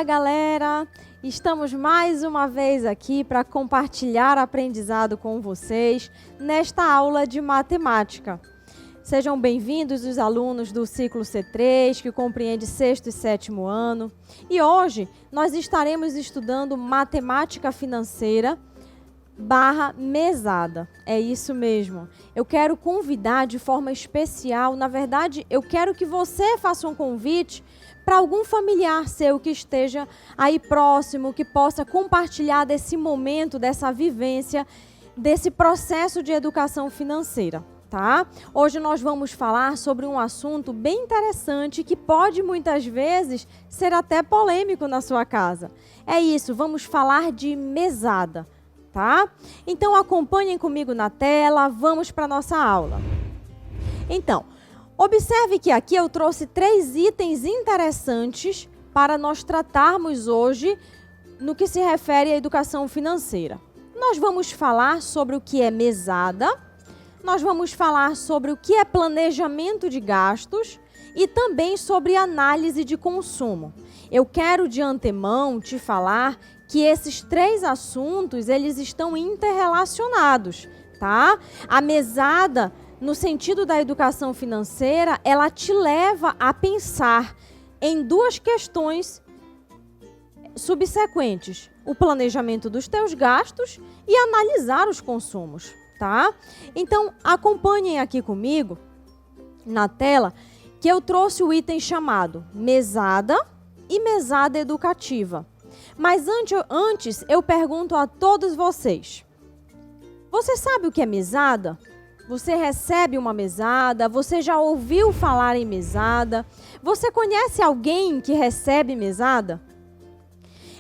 galera! Estamos mais uma vez aqui para compartilhar aprendizado com vocês nesta aula de matemática. Sejam bem-vindos os alunos do ciclo C3, que compreende sexto e sétimo ano. E hoje nós estaremos estudando matemática financeira / mesada. É isso mesmo. Eu quero convidar de forma especial, na verdade, eu quero que você faça um convite para algum familiar seu que esteja aí próximo, que possa compartilhar desse momento, dessa vivência, desse processo de educação financeira, tá? Hoje nós vamos falar sobre um assunto bem interessante que pode muitas vezes ser até polêmico na sua casa. É isso, vamos falar de mesada, tá? Então acompanhem comigo na tela, vamos para a nossa aula. Então, observe que aqui eu trouxe 3 itens interessantes para nós tratarmos hoje no que se refere à educação financeira. Nós vamos falar sobre o que é mesada, nós vamos falar sobre o que é planejamento de gastos e também sobre análise de consumo. Eu quero de antemão te falar que esses 3 assuntos, eles estão interrelacionados, tá? A mesada, no sentido da educação financeira, ela te leva a pensar em 2 questões subsequentes: o planejamento dos teus gastos e analisar os consumos, tá? Então, acompanhem aqui comigo na tela que eu trouxe o item chamado mesada e mesada educativa. Mas antes eu pergunto a todos vocês: você sabe o que é mesada? Você recebe uma mesada? Você já ouviu falar em mesada? Você conhece alguém que recebe mesada?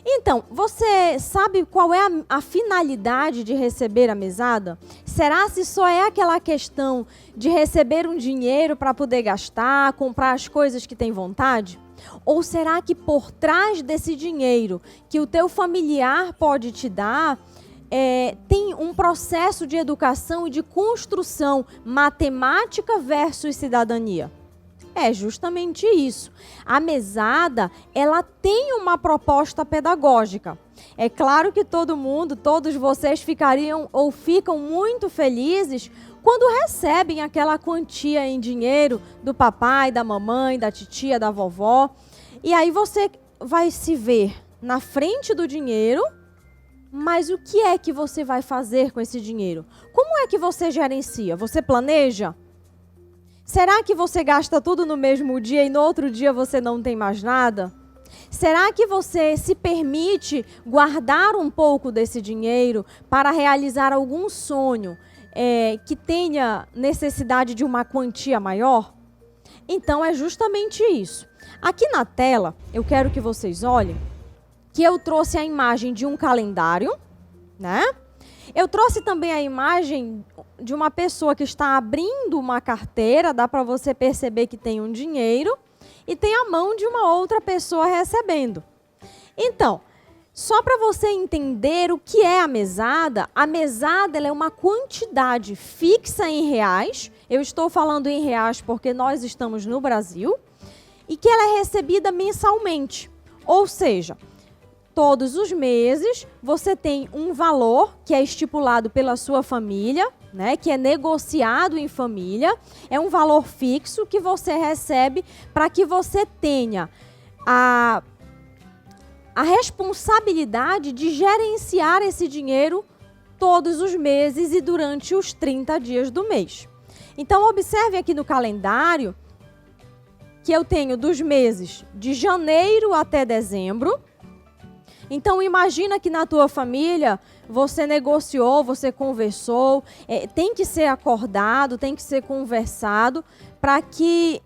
Então, você sabe qual é a finalidade de receber a mesada? Será se só é aquela questão de receber um dinheiro para poder gastar, comprar as coisas que tem vontade? Ou será que por trás desse dinheiro que o teu familiar pode te dar, tem um processo de educação e de construção, matemática versus cidadania? É justamente isso. A mesada, ela tem uma proposta pedagógica. É claro que todos vocês ficariam ou ficam muito felizes quando recebem aquela quantia em dinheiro do papai, da mamãe, da titia, da vovó. E aí você vai se ver na frente do dinheiro. Mas o que é que você vai fazer com esse dinheiro? Como é que você gerencia? Você planeja? Será que você gasta tudo no mesmo dia e no outro dia você não tem mais nada? Será que você se permite guardar um pouco desse dinheiro para realizar algum sonho que tenha necessidade de uma quantia maior? Então é justamente isso. Aqui na tela, eu quero que vocês olhem que eu trouxe a imagem de um calendário, né? Eu trouxe também a imagem de uma pessoa que está abrindo uma carteira, dá para você perceber que tem um dinheiro, e tem a mão de uma outra pessoa recebendo. Então, só para você entender o que é a mesada ela é uma quantidade fixa em reais, eu estou falando em reais porque nós estamos no Brasil, e que ela é recebida mensalmente, ou seja, todos os meses, você tem um valor que é estipulado pela sua família, né, que é negociado em família, é um valor fixo que você recebe para que você tenha a responsabilidade de gerenciar esse dinheiro todos os meses e durante os 30 dias do mês. Então, observe aqui no calendário que eu tenho dos meses de janeiro até dezembro. Então, imagina que na tua família você negociou, você conversou, tem que ser acordado, tem que ser conversado para que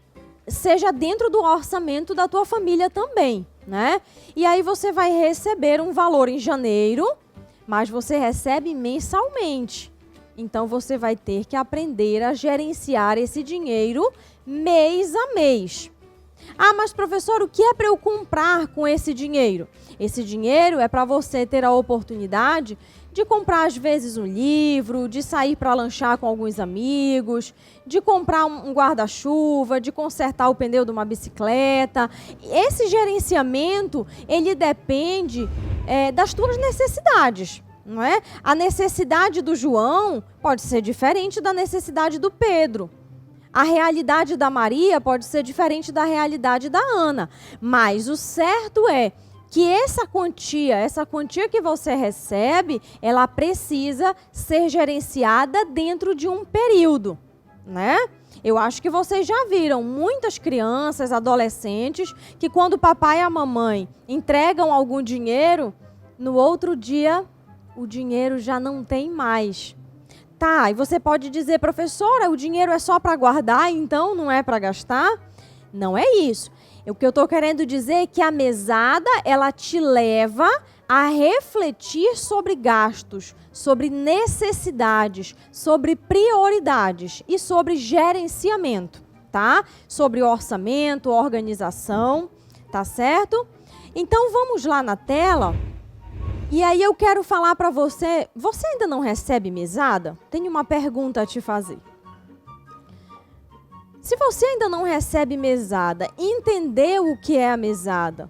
seja dentro do orçamento da tua família também, né? E aí você vai receber um valor em janeiro, mas você recebe mensalmente. Então, você vai ter que aprender a gerenciar esse dinheiro mês a mês. Ah, mas professor, o que é para eu comprar com esse dinheiro? Esse dinheiro é para você ter a oportunidade de comprar, às vezes, um livro, de sair para lanchar com alguns amigos, de comprar um guarda-chuva, de consertar o pneu de uma bicicleta. Esse gerenciamento, ele depende das tuas necessidades, não é? A necessidade do João pode ser diferente da necessidade do Pedro. A realidade da Maria pode ser diferente da realidade da Ana. Mas o certo é que essa quantia que você recebe, ela precisa ser gerenciada dentro de um período, né? Eu acho que vocês já viram muitas crianças, adolescentes, que quando o papai e a mamãe entregam algum dinheiro, no outro dia o dinheiro já não tem mais. Tá, e você pode dizer, professora, o dinheiro é só para guardar, então não é para gastar? Não é isso. O que eu estou querendo dizer é que a mesada, ela te leva a refletir sobre gastos, sobre necessidades, sobre prioridades e sobre gerenciamento, tá? Sobre orçamento, organização, tá certo? Então, vamos lá na tela. E aí eu quero falar para você, você ainda não recebe mesada? Tenho uma pergunta a te fazer. Se você ainda não recebe mesada, entendeu o que é a mesada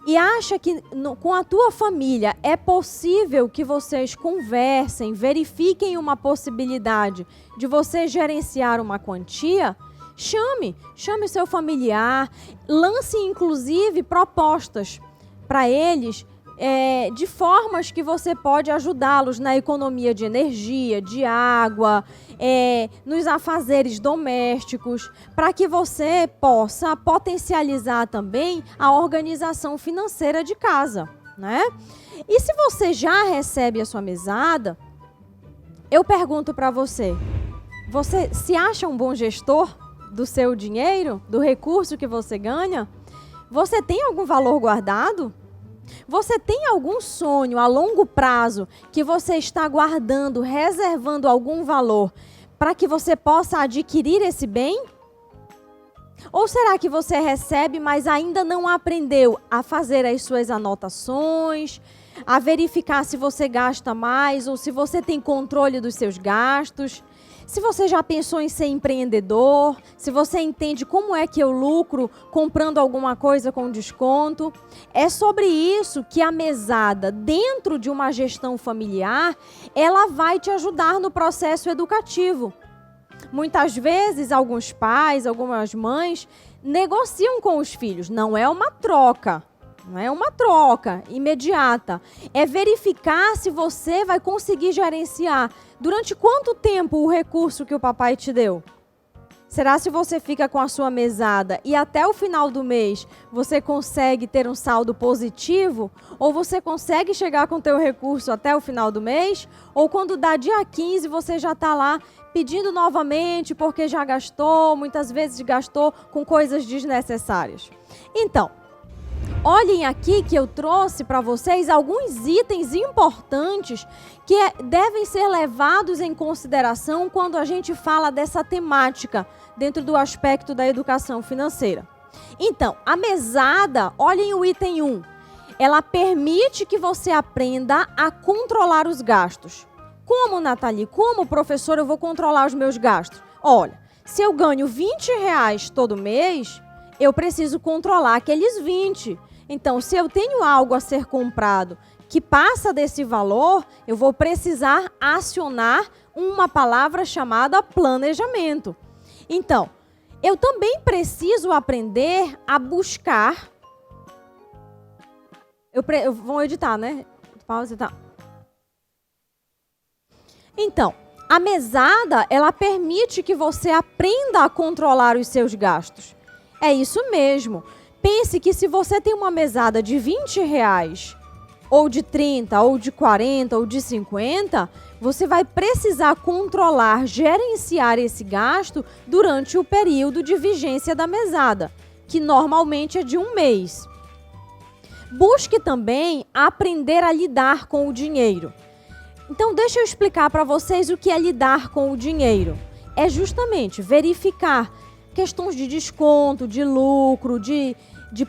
e acha que com a tua família é possível que vocês conversem, verifiquem uma possibilidade de você gerenciar uma quantia, chame o seu familiar, lance inclusive propostas para eles, de formas que você pode ajudá-los na economia de energia, de água, nos afazeres domésticos, para que você possa potencializar também a organização financeira de casa, né? E se você já recebe a sua mesada, eu pergunto para você, você se acha um bom gestor do seu dinheiro, do recurso que você ganha? Você tem algum valor guardado? Você tem algum sonho a longo prazo que você está guardando, reservando algum valor para que você possa adquirir esse bem? Ou será que você recebe, mas ainda não aprendeu a fazer as suas anotações, a verificar se você gasta mais ou se você tem controle dos seus gastos? Se você já pensou em ser empreendedor, se você entende como é que eu lucro comprando alguma coisa com desconto, é sobre isso que a mesada, dentro de uma gestão familiar, ela vai te ajudar no processo educativo. Muitas vezes, alguns pais, algumas mães, negociam com os filhos. Não é uma troca. Não é uma troca imediata. É verificar se você vai conseguir gerenciar durante quanto tempo o recurso que o papai te deu. Será se você fica com a sua mesada e até o final do mês você consegue ter um saldo positivo? Ou você consegue chegar com o teu recurso até o final do mês? Ou quando dá dia 15 você já está lá pedindo novamente porque já gastou, muitas vezes gastou com coisas desnecessárias. Então, olhem aqui que eu trouxe para vocês alguns itens importantes que devem ser levados em consideração quando a gente fala dessa temática dentro do aspecto da educação financeira. Então, a mesada, olhem o item 1, ela permite que você aprenda a controlar os gastos. Como, Nathalie? Como, professor, eu vou controlar os meus gastos? Olha, se eu ganho R$20 todo mês, eu preciso controlar aqueles 20. Então, se eu tenho algo a ser comprado que passa desse valor, eu vou precisar acionar uma palavra chamada planejamento. Então, eu também preciso aprender a buscar. Eu vou editar, né? Pausa e tal. Então, a mesada, ela permite que você aprenda a controlar os seus gastos. É isso mesmo. Pense que se você tem uma mesada de R$20, ou de 30, ou de 40, ou de 50, você vai precisar controlar, gerenciar esse gasto durante o período de vigência da mesada, que normalmente é de um mês. Busque também aprender a lidar com o dinheiro. Então, deixa eu explicar para vocês o que é lidar com o dinheiro. É justamente verificar questões de desconto, de lucro, de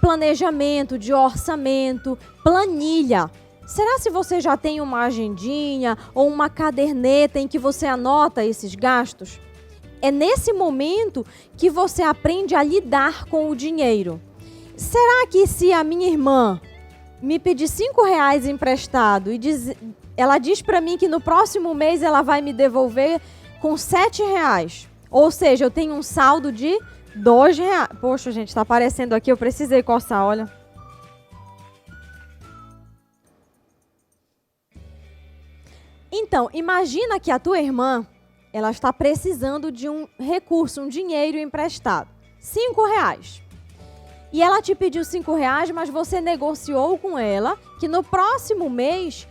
planejamento, de orçamento, planilha. Será se você já tem uma agendinha ou uma caderneta em que você anota esses gastos? É nesse momento que você aprende a lidar com o dinheiro. Será que se a minha irmã me pedir R$5 emprestado e ela diz para mim que no próximo mês ela vai me devolver com R$7, ou seja, eu tenho um saldo de R$2. Poxa, gente, está aparecendo aqui, eu precisei coçar, olha. Então, imagina que a tua irmã, ela está precisando de um recurso, um dinheiro emprestado. R$5. E ela te pediu R$5, mas você negociou com ela que no próximo mês,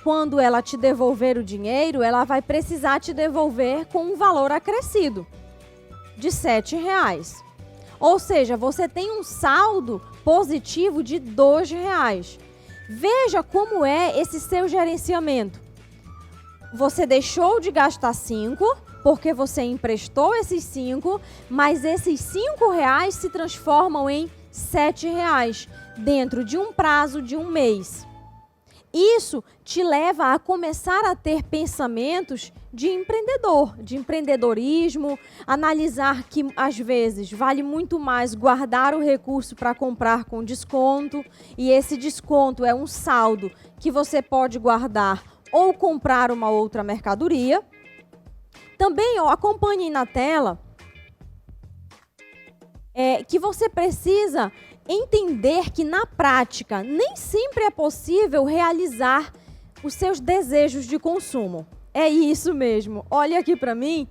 quando ela te devolver o dinheiro, ela vai precisar te devolver com um valor acrescido de R$7. Ou seja, você tem um saldo positivo de R$2. Veja como é esse seu gerenciamento. Você deixou de gastar 5 porque você emprestou esses 5, mas esses R$5 se transformam em R$7 dentro de um prazo de um mês. Isso te leva a começar a ter pensamentos de empreendedor, de empreendedorismo, analisar que às vezes vale muito mais guardar o recurso para comprar com desconto, e esse desconto é um saldo que você pode guardar ou comprar uma outra mercadoria. Também acompanhe na tela que você precisa entender que na prática nem sempre é possível realizar os seus desejos de consumo. É isso mesmo. Olha aqui para mim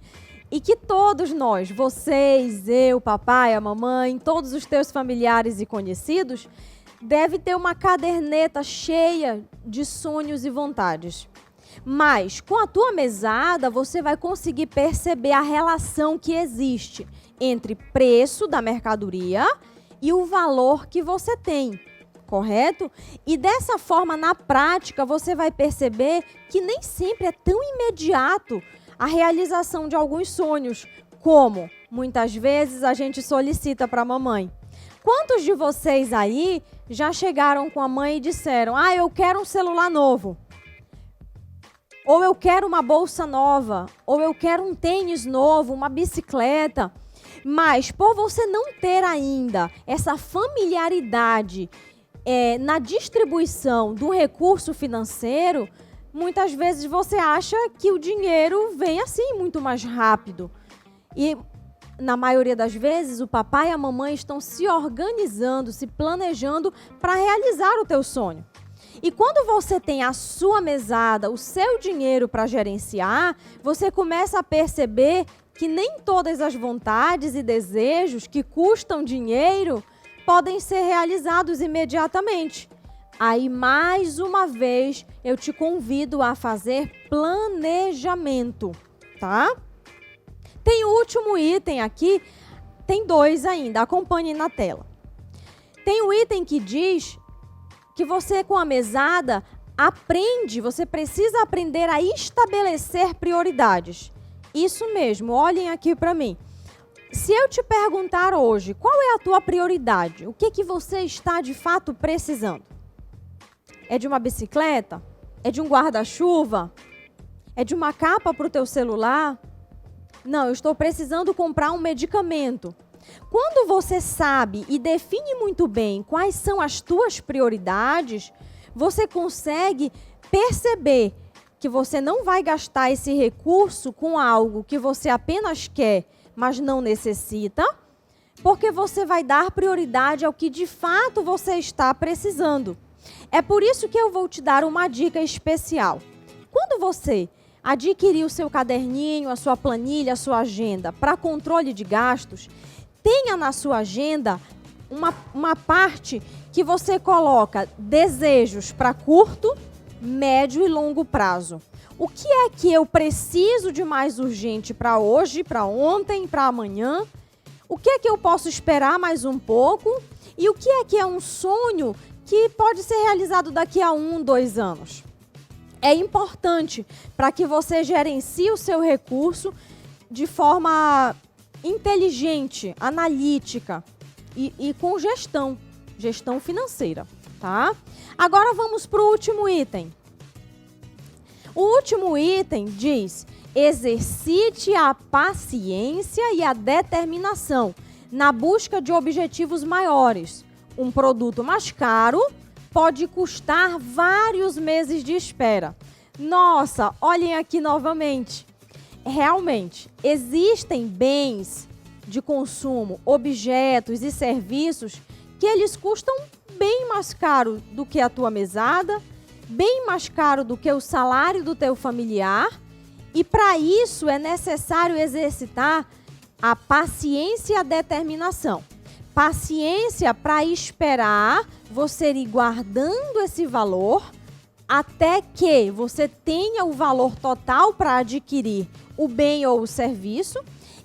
e que todos nós, vocês, eu, papai, a mamãe, todos os teus familiares e conhecidos, deve ter uma caderneta cheia de sonhos e vontades. Mas com a tua mesada, você vai conseguir perceber a relação que existe entre preço da mercadoria e o valor que você tem, correto? E dessa forma, na prática, você vai perceber que nem sempre é tão imediato a realização de alguns sonhos, como muitas vezes a gente solicita para a mamãe. Quantos de vocês aí já chegaram com a mãe e disseram: ah, eu quero um celular novo, ou eu quero uma bolsa nova, ou eu quero um tênis novo, uma bicicleta? Mas por você não ter ainda essa familiaridade na distribuição do recurso financeiro, muitas vezes você acha que o dinheiro vem assim muito mais rápido. E na maioria das vezes o papai e a mamãe estão se organizando, se planejando para realizar o teu sonho. E quando você tem a sua mesada, o seu dinheiro para gerenciar, você começa a perceber que nem todas as vontades e desejos que custam dinheiro podem ser realizados imediatamente. Aí, mais uma vez, eu te convido a fazer planejamento, tá? Tem o último item aqui, tem 2 ainda, acompanhe na tela. Tem um item que diz que você, com a mesada, você precisa aprender a estabelecer prioridades. Isso mesmo, olhem aqui para mim. Se eu te perguntar hoje, qual é a tua prioridade? O que você está de fato precisando? É de uma bicicleta? É de um guarda-chuva? É de uma capa para o teu celular? Não, eu estou precisando comprar um medicamento. Quando você sabe e define muito bem quais são as tuas prioridades, você consegue perceber que você não vai gastar esse recurso com algo que você apenas quer, mas não necessita, porque você vai dar prioridade ao que de fato você está precisando. É por isso que eu vou te dar uma dica especial. Quando você adquirir o seu caderninho, a sua planilha, a sua agenda para controle de gastos, tenha na sua agenda uma parte que você coloca desejos para curto, médio e longo prazo. O que é que eu preciso de mais urgente para hoje, para ontem, para amanhã? O que é que eu posso esperar mais um pouco? E o que é um sonho que pode ser realizado daqui a 1, 2 anos? É importante para que você gerencie o seu recurso de forma inteligente, analítica e com gestão financeira, tá? Agora vamos para o último item. O último item diz: exercite a paciência e a determinação na busca de objetivos maiores. Um produto mais caro pode custar vários meses de espera. Nossa, olhem aqui novamente. Realmente, existem bens de consumo, objetos e serviços que eles custam bem mais caro do que a tua mesada, bem mais caro do que o salário do teu familiar, e para isso é necessário exercitar a paciência e a determinação. Paciência para esperar você ir guardando esse valor até que você tenha o valor total para adquirir o bem ou o serviço,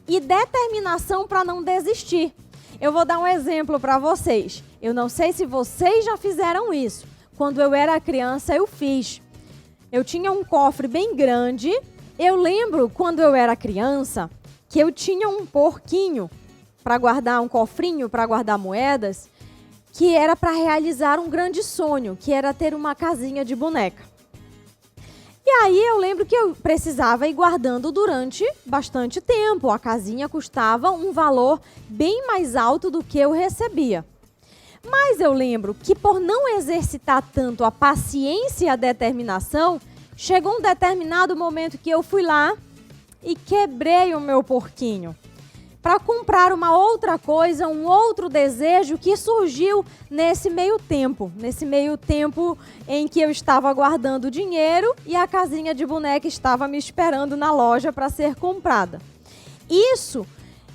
e determinação para não desistir. Eu vou dar um exemplo para vocês. Eu não sei se vocês já fizeram isso. Quando eu era criança, eu fiz. Eu tinha um cofre bem grande. Eu lembro, quando eu era criança, que eu tinha um porquinho para guardar, um cofrinho para guardar moedas, que era para realizar um grande sonho, que era ter uma casinha de boneca. E aí eu lembro que eu precisava ir guardando durante bastante tempo. A casinha custava um valor bem mais alto do que eu recebia. Mas eu lembro que, por não exercitar tanto a paciência e a determinação, chegou um determinado momento que eu fui lá e quebrei o meu porquinho para comprar uma outra coisa, um outro desejo que surgiu nesse meio tempo em que eu estava guardando dinheiro e a casinha de boneca estava me esperando na loja para ser comprada. Isso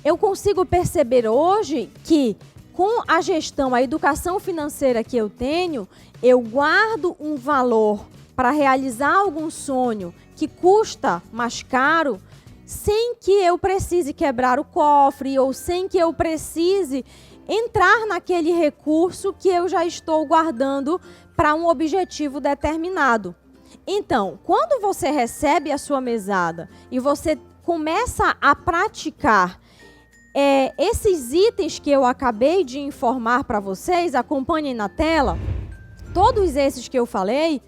eu consigo perceber hoje que, com a gestão, a educação financeira que eu tenho, eu guardo um valor para realizar algum sonho que custa mais caro, sem que eu precise quebrar o cofre ou sem que eu precise entrar naquele recurso que eu já estou guardando para um objetivo determinado. Então, quando você recebe a sua mesada e você começa a praticar esses itens que eu acabei de informar para vocês, acompanhem na tela, todos esses que eu falei,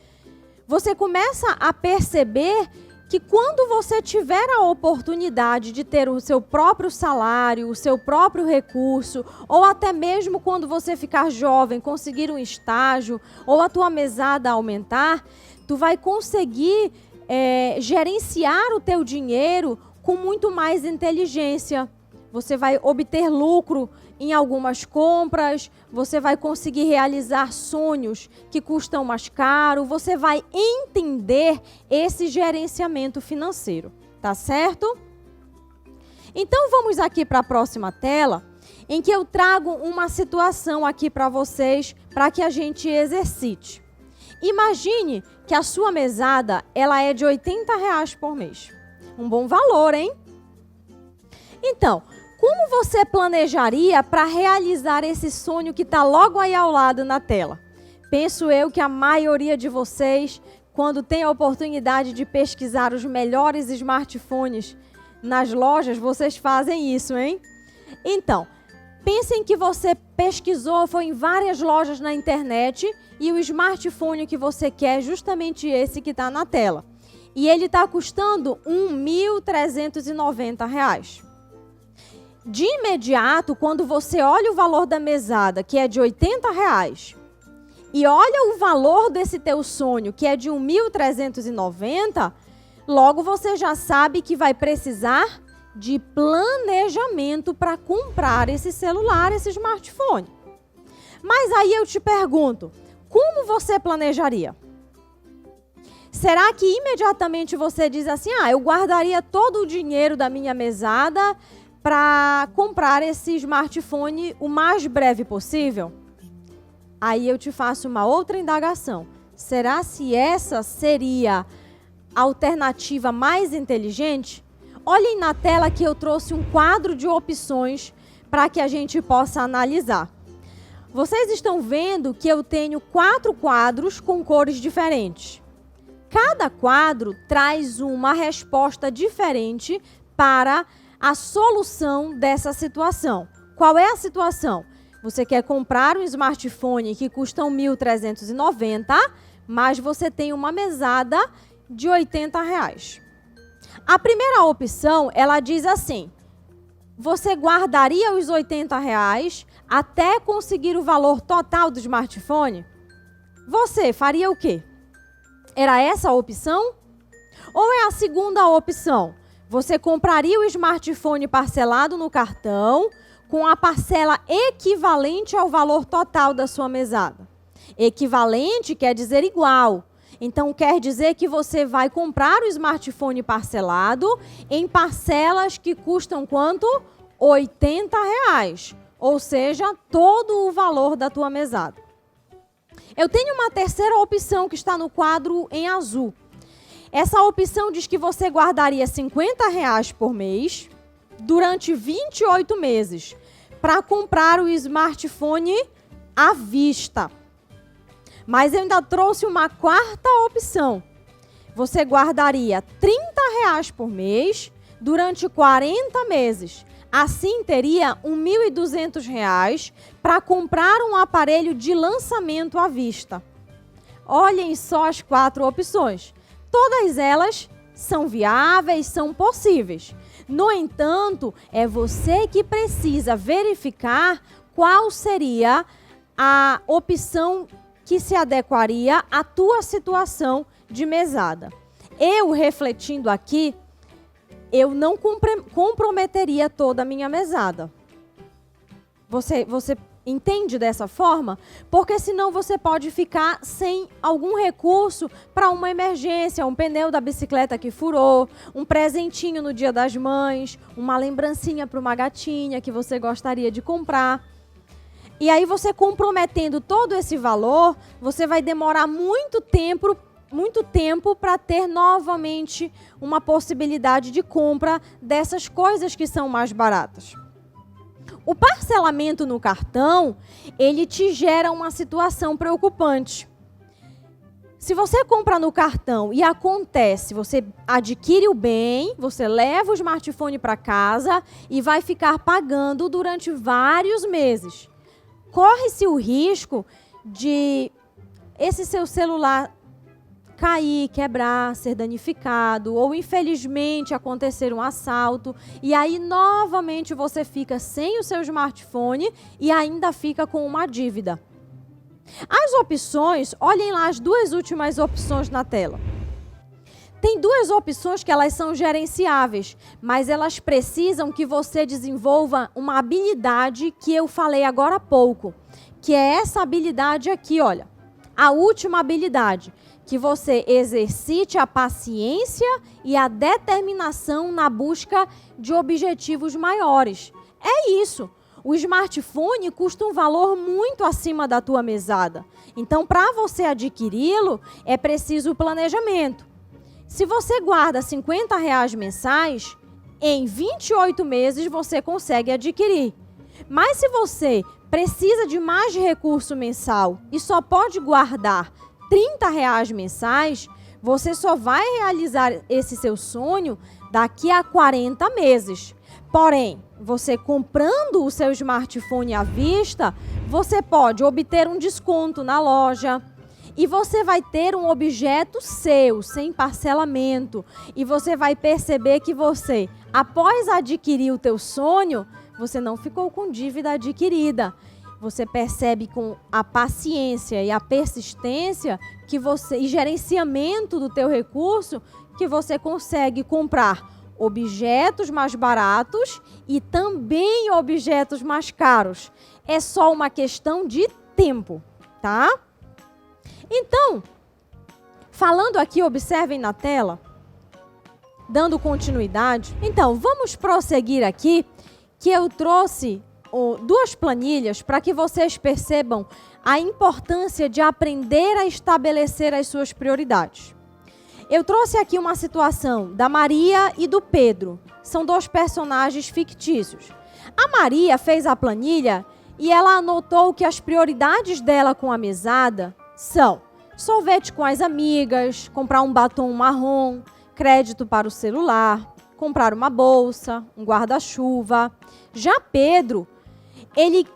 você começa a perceber que quando você tiver a oportunidade de ter o seu próprio salário, o seu próprio recurso, ou até mesmo quando você ficar jovem, conseguir um estágio, ou a tua mesada aumentar, tu vai conseguir gerenciar o teu dinheiro com muito mais inteligência. Você vai obter lucro em algumas compras, você vai conseguir realizar sonhos que custam mais caro, você vai entender esse gerenciamento financeiro, tá certo? Então vamos aqui para a próxima tela, em que eu trago uma situação aqui para vocês, para que a gente exercite. Imagine que a sua mesada ela é de R$80 por mês. Um bom valor, hein? Então, como você planejaria para realizar esse sonho que está logo aí ao lado na tela? Penso eu que a maioria de vocês, quando tem a oportunidade de pesquisar os melhores smartphones nas lojas, vocês fazem isso, hein? Então, pensem que você pesquisou, foi em várias lojas na internet e o smartphone que você quer é justamente esse que está na tela. E ele está custando R$1.390. De imediato, quando você olha o valor da mesada, que é de R$80, e olha o valor desse teu sonho, que é de R$1.390, logo você já sabe que vai precisar de planejamento para comprar esse celular, esse smartphone. Mas aí eu te pergunto, como você planejaria? Será que imediatamente você diz assim, eu guardaria todo o dinheiro da minha mesada para comprar esse smartphone o mais breve possível? Aí eu te faço uma outra indagação. Será se essa seria a alternativa mais inteligente? Olhem na tela que eu trouxe um quadro de opções para que a gente possa analisar. Vocês estão vendo que eu tenho 4 quadros com cores diferentes. Cada quadro traz uma resposta diferente para a solução dessa situação. Qual é a situação? Você quer comprar um smartphone que custa R$ 1.390, mas você tem uma mesada de R$ 80. A primeira opção, ela diz assim: você guardaria os R$ 80 até conseguir o valor total do smartphone? Você faria o quê? Era essa a opção? Ou é a segunda opção? Você compraria o smartphone parcelado no cartão com a parcela equivalente ao valor total da sua mesada. Equivalente quer dizer igual. Então, quer dizer que você vai comprar o smartphone parcelado em parcelas que custam quanto? R$ 80. Ou seja, todo o valor da tua mesada. Eu tenho uma terceira opção que está no quadro em azul. Essa opção diz que você guardaria R$ 50 por mês durante 28 meses para comprar o smartphone à vista. Mas eu ainda trouxe uma quarta opção. Você guardaria R$ 30 por mês durante 40 meses. Assim, teria R$ 1.200 para comprar um aparelho de lançamento à vista. Olhem só as 4 opções. Todas elas são viáveis, são possíveis. No entanto, é você que precisa verificar qual seria a opção que se adequaria à tua situação de mesada. Eu, refletindo aqui, eu não comprometeria toda a minha mesada. Você entende dessa forma? Porque senão você pode ficar sem algum recurso para uma emergência, um pneu da bicicleta que furou, um presentinho no Dia das Mães, uma lembrancinha para uma gatinha que você gostaria de comprar. E aí você comprometendo todo esse valor, você vai demorar muito tempo para ter novamente uma possibilidade de compra dessas coisas que são mais baratas. O parcelamento no cartão, ele te gera uma situação preocupante. Se você compra no cartão e acontece, você adquire o bem, você leva o smartphone para casa e vai ficar pagando durante vários meses. Corre-se o risco de esse seu celular cair, quebrar, ser danificado, ou infelizmente acontecer um assalto, e aí novamente você fica sem o seu smartphone e ainda fica com uma dívida. As opções, olhem lá as 2 últimas opções na tela. Tem 2 opções que elas são gerenciáveis, mas elas precisam que você desenvolva uma habilidade que eu falei agora há pouco, que é essa habilidade aqui, olha. A última habilidade, que você exercite a paciência e a determinação na busca de objetivos maiores. É isso. O smartphone custa um valor muito acima da tua mesada. Então, para você adquiri-lo, é preciso planejamento. Se você guarda R$ 50 mensais, em 28 meses você consegue adquirir. Mas se você precisa de mais recurso mensal e só pode guardar R$ 30 mensais, você só vai realizar esse seu sonho daqui a 40 meses. Porém, você comprando o seu smartphone à vista, você pode obter um desconto na loja e você vai ter um objeto seu, sem parcelamento. E você vai perceber que você, após adquirir o teu sonho, você não ficou com dívida adquirida. Você percebe com a paciência e a persistência que você, e gerenciamento do teu recurso, que você consegue comprar objetos mais baratos e também objetos mais caros. É só uma questão de tempo, tá? Então, falando aqui, observem na tela, dando continuidade. Então, vamos prosseguir aqui, que eu trouxe 2 planilhas para que vocês percebam a importância de aprender a estabelecer as suas prioridades. Eu trouxe aqui uma situação da Maria e do Pedro. São 2 personagens fictícios. A Maria fez a planilha e ela anotou que as prioridades dela com a mesada são sorvete com as amigas, comprar um batom marrom, crédito para o celular, comprar uma bolsa, um guarda-chuva. Já Pedro, ele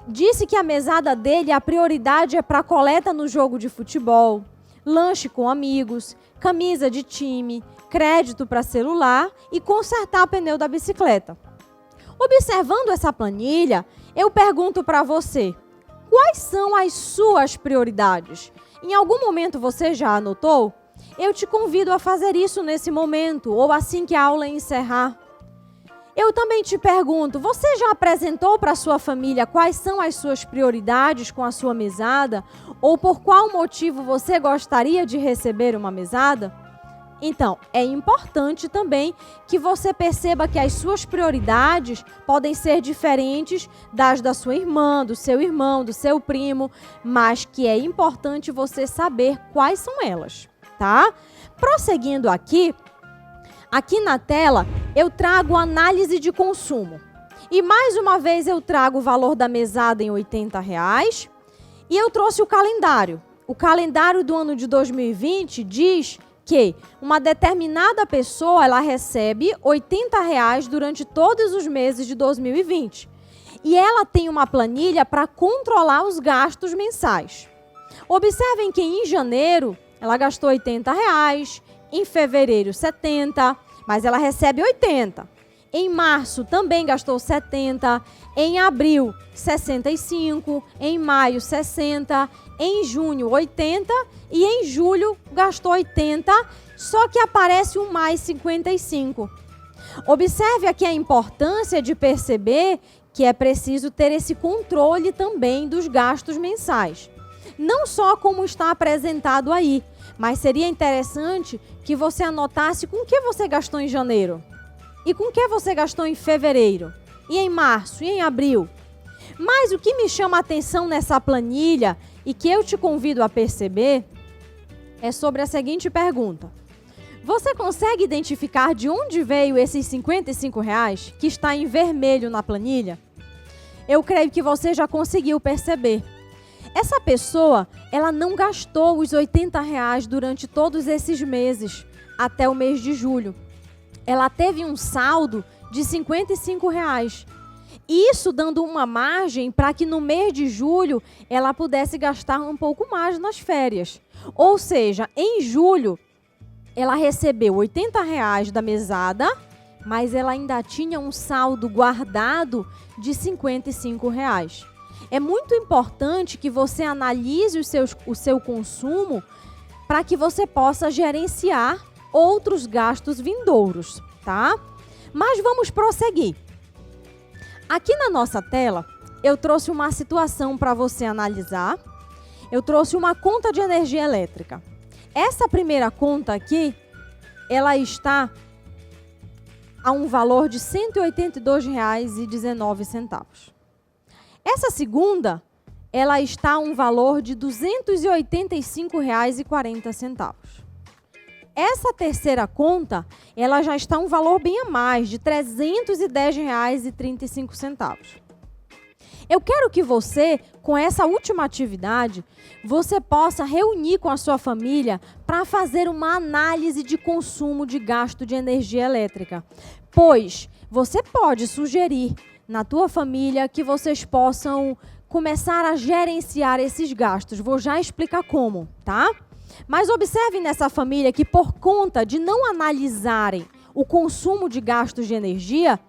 disse que a mesada dele, a prioridade é para coleta no jogo de futebol, lanche com amigos, camisa de time, crédito para celular e consertar o pneu da bicicleta. Observando essa planilha, eu pergunto para você, quais são as suas prioridades? Em algum momento você já anotou? Eu te convido a fazer isso nesse momento ou assim que a aula encerrar. Eu também te pergunto, você já apresentou para a sua família quais são as suas prioridades com a sua mesada? Ou por qual motivo você gostaria de receber uma mesada? Então, é importante também que você perceba que as suas prioridades podem ser diferentes das da sua irmã, do seu irmão, do seu primo, mas que é importante você saber quais são elas, tá? Prosseguindo aqui na tela, eu trago análise de consumo. E mais uma vez eu trago o valor da mesada em R$80 e eu trouxe o calendário. O calendário do ano de 2020 diz que uma determinada pessoa ela recebe R$80 durante todos os meses de 2020. E ela tem uma planilha para controlar os gastos mensais. Observem que em janeiro ela gastou R$80, em fevereiro 70, mas ela recebe 80. Em março também gastou 70, em abril 65, em maio 60, em junho 80 e em julho gastou 80, só que aparece um mais 55. Observe aqui a importância de perceber que é preciso ter esse controle também dos gastos mensais. Não só como está apresentado aí, mas seria interessante que você anotasse com o que você gastou em janeiro. E com o que você gastou em fevereiro? E em março? E em abril? Mas o que me chama a atenção nessa planilha e que eu te convido a perceber é sobre a seguinte pergunta. Você consegue identificar de onde veio esses R$55 que está em vermelho na planilha? Eu creio que você já conseguiu perceber. Essa pessoa, ela não gastou os R$80 durante todos esses meses, até o mês de julho. Ela teve um saldo de R$55. Isso dando uma margem para que no mês de julho ela pudesse gastar um pouco mais nas férias. Ou seja, em julho, ela recebeu R$80 da mesada, mas ela ainda tinha um saldo guardado de R$55. É muito importante que você analise o seu consumo para que você possa gerenciar outros gastos vindouros, tá? Mas vamos prosseguir. Aqui na nossa tela, eu trouxe uma situação para você analisar. Eu trouxe uma conta de energia elétrica. Essa primeira conta aqui, ela está a um valor de R$ 182,19. Essa segunda, ela está a um valor de R$ 285,40. Essa terceira conta, ela já está a um valor bem a mais, de R$ 310,35. Eu quero que você, com essa última atividade, você possa reunir com a sua família para fazer uma análise de consumo de gasto de energia elétrica. Pois você pode sugerir na tua família que vocês possam começar a gerenciar esses gastos. Vou já explicar como, tá? Mas observe nessa família que por conta de não analisarem o consumo de gastos de energia,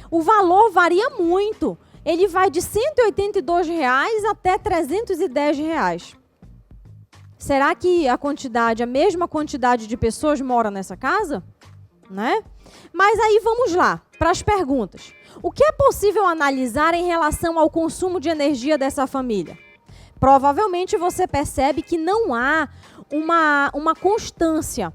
o valor varia muito. Ele vai de R$ 182 até R$ 310. Será que a mesma quantidade de pessoas mora nessa casa? Né? Mas aí vamos lá, para as perguntas. O que é possível analisar em relação ao consumo de energia dessa família? Provavelmente você percebe que não há uma constância.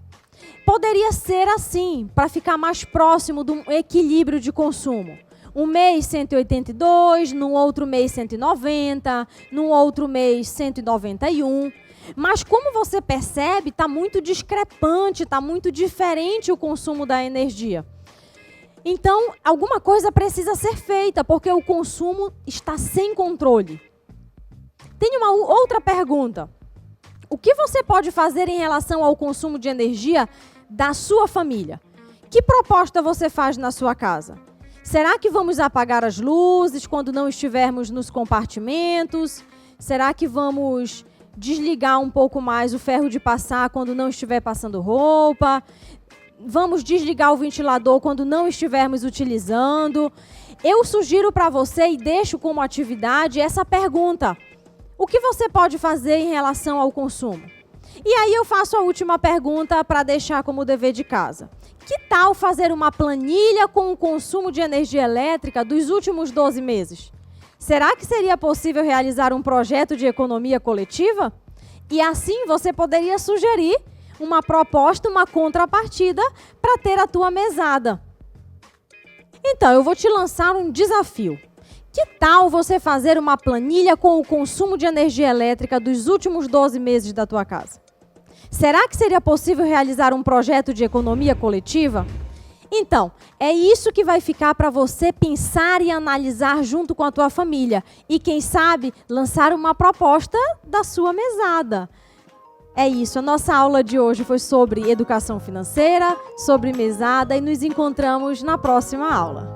Poderia ser assim, para ficar mais próximo de um equilíbrio de consumo. Um mês 182, no outro mês 190, no outro mês 191. Mas como você percebe, está muito discrepante, está muito diferente o consumo da energia. Então, alguma coisa precisa ser feita, porque o consumo está sem controle. Tem uma outra pergunta. O que você pode fazer em relação ao consumo de energia da sua família? Que proposta você faz na sua casa? Será que vamos apagar as luzes quando não estivermos nos compartimentos? Será que vamos desligar um pouco mais o ferro de passar quando não estiver passando roupa? Vamos desligar o ventilador quando não estivermos utilizando? Eu sugiro para você e deixo como atividade essa pergunta. O que você pode fazer em relação ao consumo? E aí eu faço a última pergunta para deixar como dever de casa. Que tal fazer uma planilha com o consumo de energia elétrica dos últimos 12 meses? Será que seria possível realizar um projeto de economia coletiva? E assim você poderia sugerir uma proposta, uma contrapartida para ter a tua mesada. Então, eu vou te lançar um desafio. Que tal você fazer uma planilha com o consumo de energia elétrica dos últimos 12 meses da tua casa? Será que seria possível realizar um projeto de economia coletiva? Então, é isso que vai ficar para você pensar e analisar junto com a tua família. E quem sabe, lançar uma proposta da sua mesada. É isso, a nossa aula de hoje foi sobre educação financeira, sobre mesada e nos encontramos na próxima aula.